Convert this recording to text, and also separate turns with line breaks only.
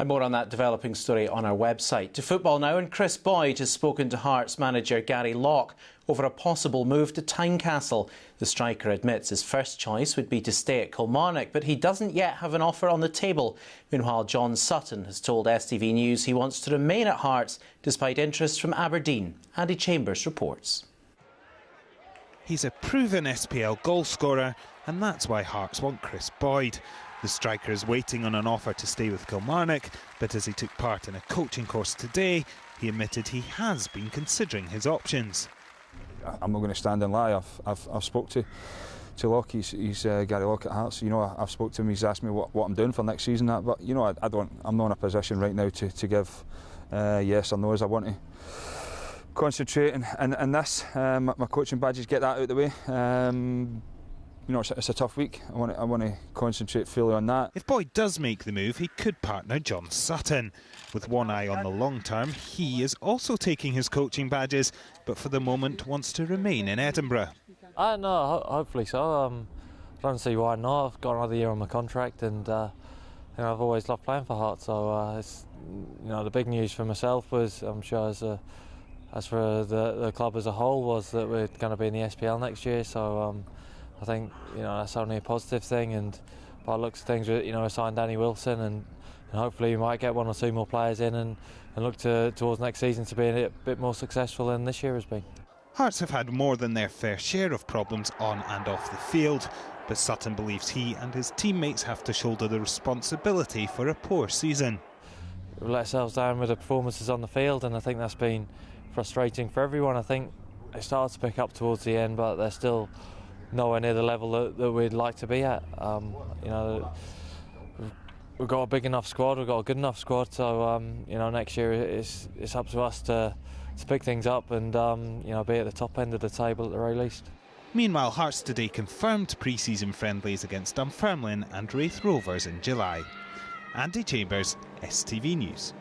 And more on that developing story on our website. To football now, and Chris Boyd has spoken to Hearts manager Gary Locke over a possible move to Tynecastle. The striker admits his first choice would be to stay at Kilmarnock, but he doesn't yet have an offer on the table. Meanwhile, John Sutton has told STV News he wants to remain at Hearts despite interest from Aberdeen. Andy Chambers reports.
He's a proven SPL goalscorer, and that's why Hearts want Chris Boyd. The striker is waiting on an offer to stay with Kilmarnock, but as he took part in a coaching course today, he admitted he has been considering his options.
I'm not going to stand and lie. I've spoke to Locke. He's Gary Locke at Hearts. You know, I've spoke to him. He's asked me what I'm doing for next season. But you know, I'm not in a position right now to give yes or no. As I want to concentrate and this my coaching badges, get that out of the way. You know, it's a tough week. I want to concentrate fully on that.
If Boyd does make the move, he could partner John Sutton. With one eye on the long term, he is also taking his coaching badges, but for the moment wants to remain in Edinburgh.
No, hopefully so. I don't see why not. I've got another year on my contract, and you know, I've always loved playing for Hearts. So it's, you know, the big news for myself was, I'm sure as for the club as a whole, was that we're going to be in the SPL next year. So I think, you know, that's only a positive thing, and by the looks of things, you know, I signed Danny Wilson, and hopefully we might get one or two more players in and look towards next season to be a bit more successful than this year has been.
Hearts have had more than their fair share of problems on and off the field, but Sutton believes he and his teammates have to shoulder the responsibility for a poor season.
We've let ourselves down with the performances on the field, and I think that's been frustrating for everyone. I think they started to pick up towards the end, but they're still nowhere near the level that we'd like to be at. You know, we've got a big enough squad, we've got a good enough squad, so you know, next year it's up to us to pick things up and you know, be at the top end of the table at the very least.
Meanwhile, Hearts today confirmed pre-season friendlies against Dunfermline and Raith Rovers in July. Andy Chambers, STV News.